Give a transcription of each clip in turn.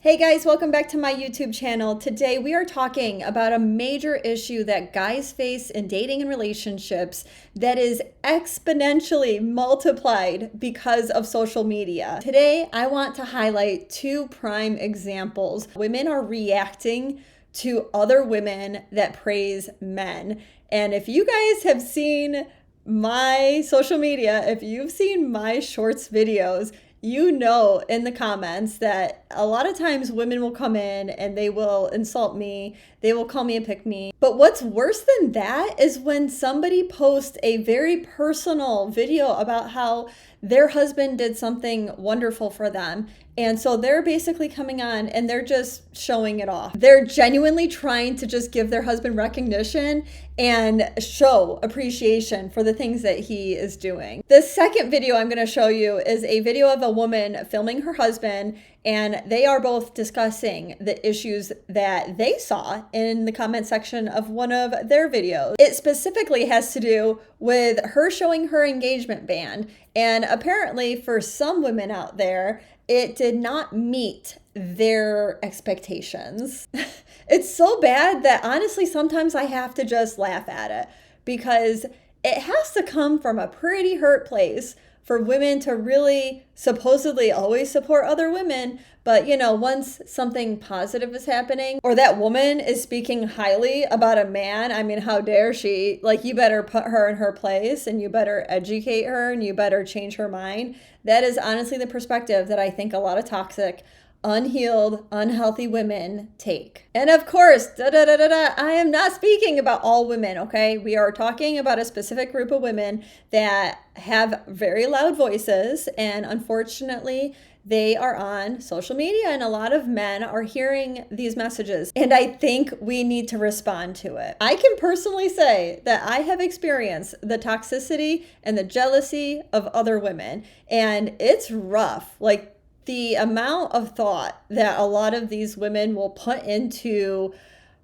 Hey guys, welcome back to my YouTube channel. Today we are talking about a major issue that guys face in dating and relationships that is exponentially multiplied because of social media. Today I want to highlight two prime examples. Women are reacting to other women that praise men. And if you guys have seen my social media, if you've seen my shorts videos, you know in the comments that a lot of times women will come in and they will insult me. They will call me a pick me. But what's worse than that is when somebody posts a very personal video about how their husband did something wonderful for them. And so they're basically coming on and they're just showing it off. They're genuinely trying to just give their husband recognition and show appreciation for the things that he is doing. The second video I'm going to show you is a video of a woman filming her husband, and they are both discussing the issues that they saw in the comment section of one of their videos. It specifically has to do with her showing her engagement band, and apparently for some women out there, it did not meet their expectations. It's so bad that honestly, sometimes I have to just laugh at it because it has to come from a pretty hurt place for women to really supposedly always support other women. But you know, once something positive is happening or that woman is speaking highly about a man, I mean, how dare she? Like, you better put her in her place and you better educate her and you better change her mind. That is honestly the perspective that I think a lot of toxic, unhealed, unhealthy women take. And of course, I am not speaking about all women, okay? We are talking about a specific group of women that have very loud voices, and unfortunately, they are on social media, and a lot of men are hearing these messages, and I think we need to respond to it. I can personally say that I have experienced the toxicity and the jealousy of other women, and it's rough. Like, the amount of thought that a lot of these women will put into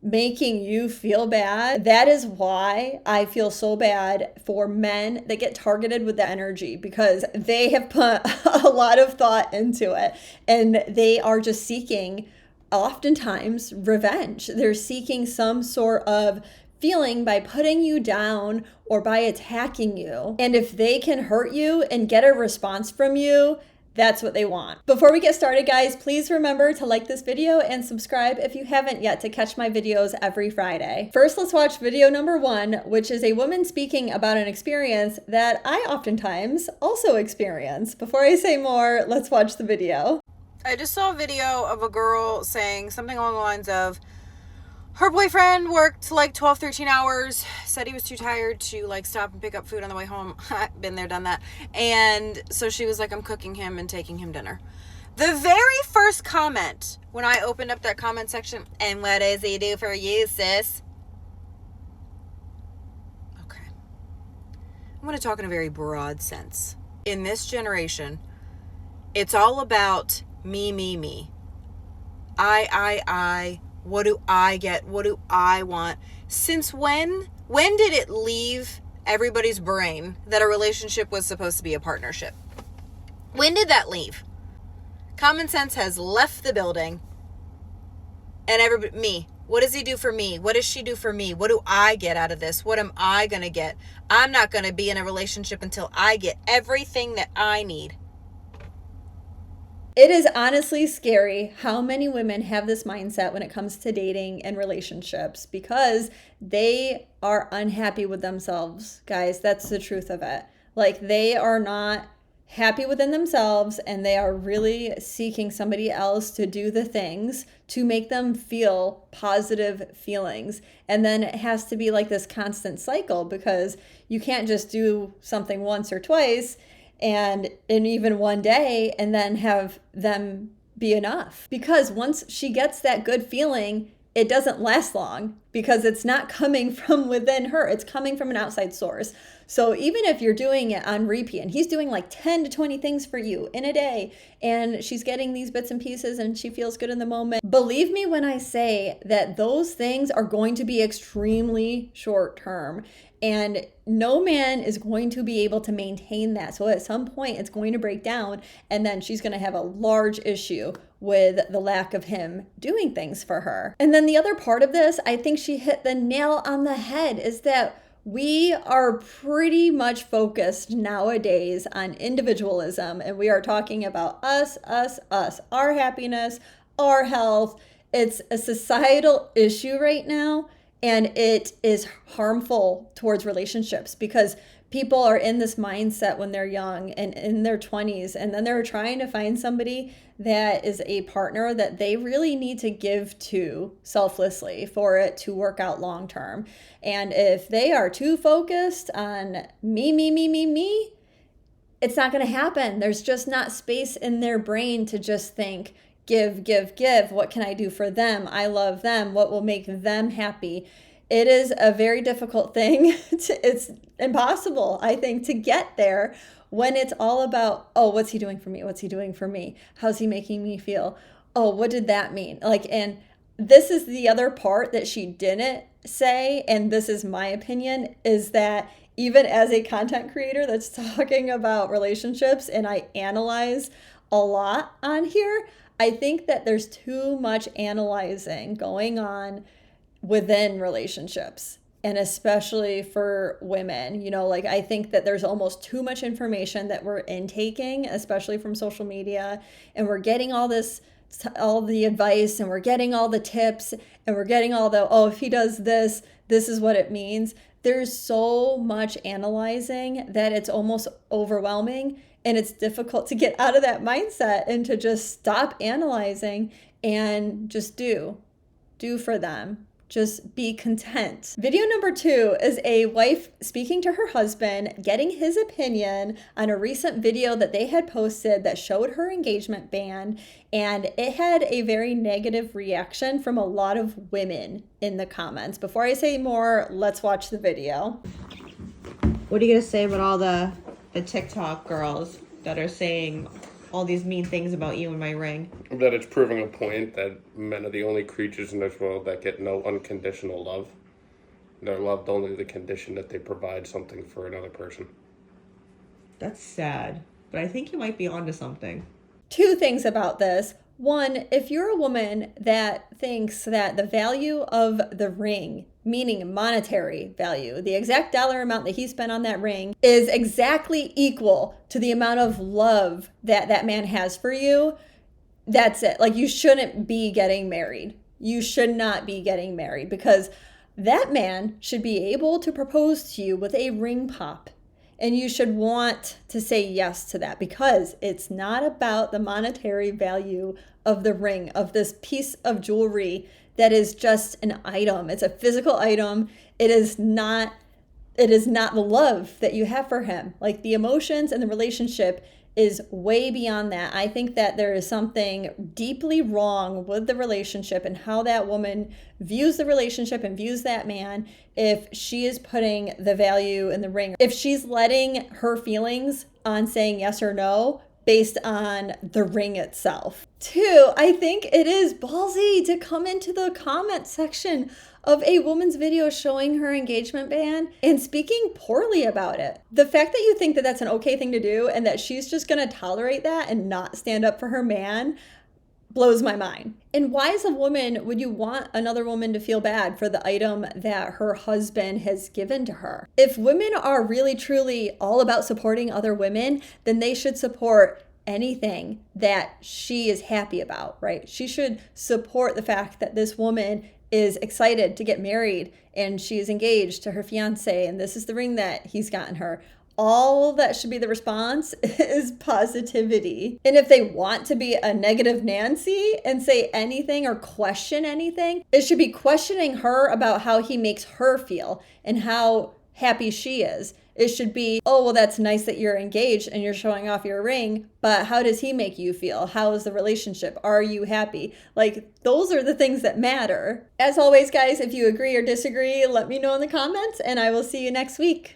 making you feel bad, that is why I feel so bad for men that get targeted with the energy, because they have put a lot of thought into it and they are just seeking, oftentimes, revenge. They're seeking some sort of feeling by putting you down or by attacking you. And if they can hurt you and get a response from you, that's what they want. Before we get started, guys, please remember to like this video and subscribe if you haven't yet to catch my videos every Friday. First, let's watch video number 1, which is a woman speaking about an experience that I oftentimes also experience. Before I say more, let's watch the video. I just saw a video of a girl saying something along the lines of, her boyfriend worked like 12, 13 hours, said he was too tired to like stop and pick up food on the way home. Been there, done that. And so she was like, I'm cooking him and taking him dinner. The very first comment when I opened up that comment section, and what does he do for you, sis? Okay. I'm going to talk in a very broad sense. In this generation, it's all about me, me, me. I. What do I get? What do I want? Since when did it leave everybody's brain that a relationship was supposed to be a partnership? When did that leave? Common sense has left the building. And everybody, me. What does he do for me? What does she do for me? What do I get out of this? What am I going to get? I'm not going to be in a relationship until I get everything that I need. It is honestly scary how many women have this mindset when it comes to dating and relationships because they are unhappy with themselves, guys. That's the truth of it. Like, they are not happy within themselves and they are really seeking somebody else to do the things to make them feel positive feelings. And then it has to be like this constant cycle because you can't just do something once or twice and in even one day and then have them be enough. Because once she gets that good feeling, it doesn't last long because it's not coming from within her. It's coming from an outside source. So even if you're doing it on repeat and he's doing like 10 to 20 things for you in a day and she's getting these bits and pieces and she feels good in the moment, believe me when I say that those things are going to be extremely short term. And no man is going to be able to maintain that. So at some point it's going to break down and then she's going to have a large issue with the lack of him doing things for her. And then the other part of this, I think she hit the nail on the head, is that we are pretty much focused nowadays on individualism, and we are talking about us, our happiness, our health. It's a societal issue right now, and it is harmful towards relationships because people are in this mindset when they're young and in their 20s, and then they're trying to find somebody that is a partner that they really need to give to selflessly for it to work out long term. And if they are too focused on me, it's not going to happen. There's just not space in their brain to just think, give. What can I do for them? I love them. What will make them happy? It is a very difficult thing. It's impossible, I think, to get there when it's all about, oh, what's he doing for me? What's he doing for me? How's he making me feel? Oh, what did that mean? And this is the other part that she didn't say, and this is my opinion, is that even as a content creator that's talking about relationships and I analyze a lot on here, I think that there's too much analyzing going on within relationships, and especially for women. I think that there's almost too much information that we're intaking, especially from social media, and we're getting all the advice, and we're getting all the tips, and we're getting all the, oh, if he does this is what it means. There's so much analyzing that it's almost overwhelming, and it's difficult to get out of that mindset and to just stop analyzing and just do for them. Just be content. Video number 2 is a wife speaking to her husband, getting his opinion on a recent video that they had posted that showed her engagement band, and it had a very negative reaction from a lot of women in the comments. Before I say more, let's watch the video. What are you going to say about all the TikTok girls that are saying all these mean things about you and my ring? That it's proving a point that men are the only creatures in this world that get no unconditional love. They're loved only to the condition that they provide something for another person. That's sad, but I think you might be onto something. 2 things about this. One, if you're a woman that thinks that the value of the ring, meaning monetary value, the exact dollar amount that he spent on that ring, is exactly equal to the amount of love that that man has for you, that's it. You shouldn't be getting married. You should not be getting married, because that man should be able to propose to you with a ring pop. And you should want to say yes to that, because it's not about the monetary value of the ring, of this piece of jewelry that is just an item. It's a physical item. It is not the love that you have for him. The emotions and the relationship is way beyond that. I think that there is something deeply wrong with the relationship and how that woman views the relationship and views that man if she is putting the value in the ring. If she's letting her feelings on saying yes or no based on the ring itself. 2, I think it is ballsy to come into the comment section of a woman's video showing her engagement band and speaking poorly about it. The fact that you think that that's an okay thing to do and that she's just going to tolerate that and not stand up for her man blows my mind. And why, as a woman, would you want another woman to feel bad for the item that her husband has given to her? If women are really truly all about supporting other women, then they should support anything that she is happy about, right? She should support the fact that this woman is excited to get married and she is engaged to her fiance, and this is the ring that he's gotten her. All that should be the response is positivity. And if they want to be a negative Nancy and say anything or question anything, it should be questioning her about how he makes her feel and how happy she is. It should be, oh, well, that's nice that you're engaged and you're showing off your ring, but how does he make you feel? How is the relationship? Are you happy? Those are the things that matter. As always, guys, if you agree or disagree, let me know in the comments, and I will see you next week.